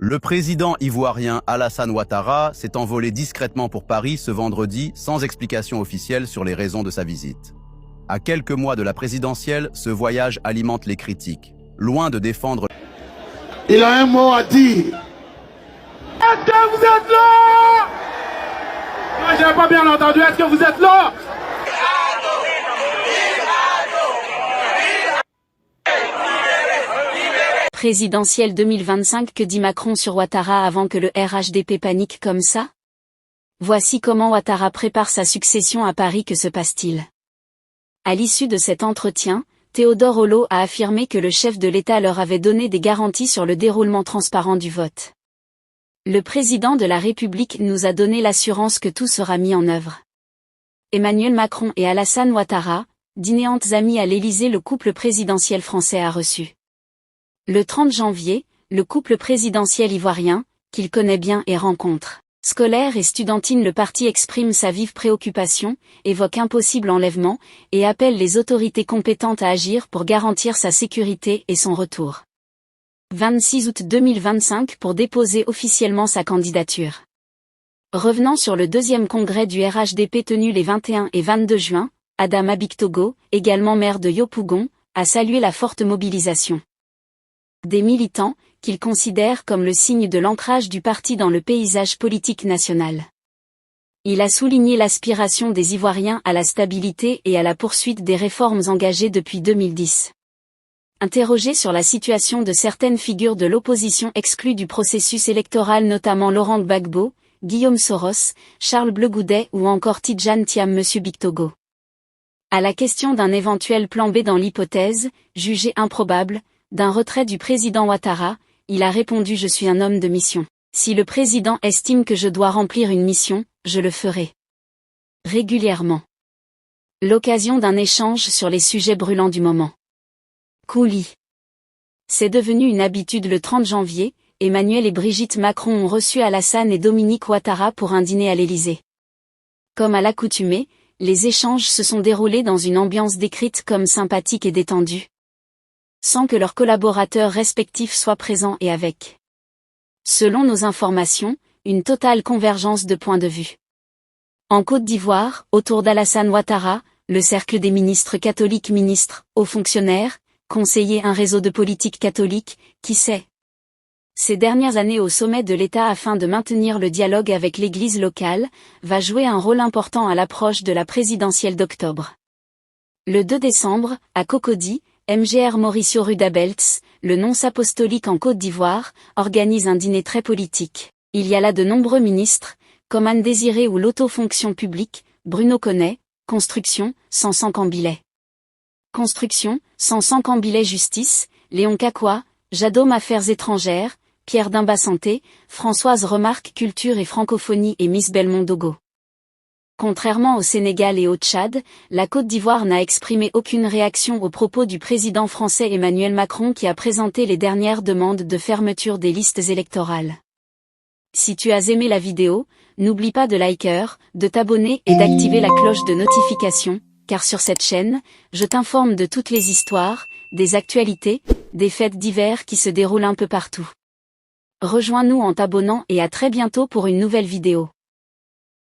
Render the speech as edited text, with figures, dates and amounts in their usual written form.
Le président ivoirien Alassane Ouattara s'est envolé discrètement pour Paris ce vendredi sans explication officielle sur les raisons de sa visite. À quelques mois de la présidentielle, ce voyage alimente les critiques. Loin de défendre... Il a un mot à dire. Est-ce que vous êtes là? Moi, j'ai pas bien entendu. Est-ce que vous êtes là? Présidentielle 2025, que dit Macron sur Ouattara avant que le RHDP panique comme ça? Voici comment Ouattara prépare sa succession à Paris. Que se passe-t-il? À l'issue de cet entretien, Théodore Ollot a affirmé que le chef de l'État leur avait donné des garanties sur le déroulement transparent du vote. Le président de la République nous a donné l'assurance que tout sera mis en œuvre. Emmanuel Macron et Alassane Ouattara, dînantes amis à l'Élysée, le couple présidentiel français a reçu. Le 30 janvier, le couple présidentiel ivoirien, qu'il connaît bien et rencontre. Scolaire et studentine, le parti exprime sa vive préoccupation, évoque un possible enlèvement, et appelle les autorités compétentes à agir pour garantir sa sécurité et son retour. 26 août 2025 pour déposer officiellement sa candidature. Revenant sur le deuxième congrès du RHDP tenu les 21 et 22 juin, Adama Bictogo, également maire de Yopougon, a salué la forte mobilisation des militants, qu'il considère comme le signe de l'ancrage du parti dans le paysage politique national. Il a souligné l'aspiration des Ivoiriens à la stabilité et à la poursuite des réformes engagées depuis 2010. Interrogé sur la situation de certaines figures de l'opposition exclues du processus électoral, notamment Laurent Gbagbo, Guillaume Soros, Charles Bleu Goudet ou encore Tidjane Thiam, M. Bictogo. À la question d'un éventuel plan B dans l'hypothèse, jugée improbable, d'un retrait du président Ouattara, il a répondu: je suis un homme de mission. Si le président estime que je dois remplir une mission, je le ferai. Régulièrement. L'occasion d'un échange sur les sujets brûlants du moment. Coulis. C'est devenu une habitude. Le 30 janvier, Emmanuel et Brigitte Macron ont reçu Alassane et Dominique Ouattara pour un dîner à l'Élysée. Comme à l'accoutumée, les échanges se sont déroulés dans une ambiance décrite comme sympathique et détendue, sans que leurs collaborateurs respectifs soient présents et avec, selon nos informations, une totale convergence de points de vue. En Côte d'Ivoire, autour d'Alassane Ouattara, le cercle des ministres catholiques, ministres, hauts fonctionnaires, conseillers, un réseau de politique catholique, qui sait, ces dernières années au sommet de l'État afin de maintenir le dialogue avec l'Église locale, va jouer un rôle important à l'approche de la présidentielle d'octobre. Le 2 décembre, à Cocody, MGR Mauricio Rudabelts, le nonce apostolique en Côte d'Ivoire, organise un dîner très politique. Il y a là de nombreux ministres, comme Anne Désiré ou l'autofonction publique, Bruno Connet, Construction, Sansan Cambillet. Construction, Sansan Cambillet. Justice, Léon Kakwa, Jadôme Affaires étrangères, Pierre Dimba Santé, Françoise Remarque Culture et Francophonie et Miss Belmondo. Contrairement au Sénégal et au Tchad, la Côte d'Ivoire n'a exprimé aucune réaction aux propos du président français Emmanuel Macron, qui a présenté les dernières demandes de fermeture des listes électorales. Si tu as aimé la vidéo, n'oublie pas de liker, de t'abonner et d'activer la cloche de notification, car sur cette chaîne, je t'informe de toutes les histoires, des actualités, des faits divers qui se déroulent un peu partout. Rejoins-nous en t'abonnant et à très bientôt pour une nouvelle vidéo.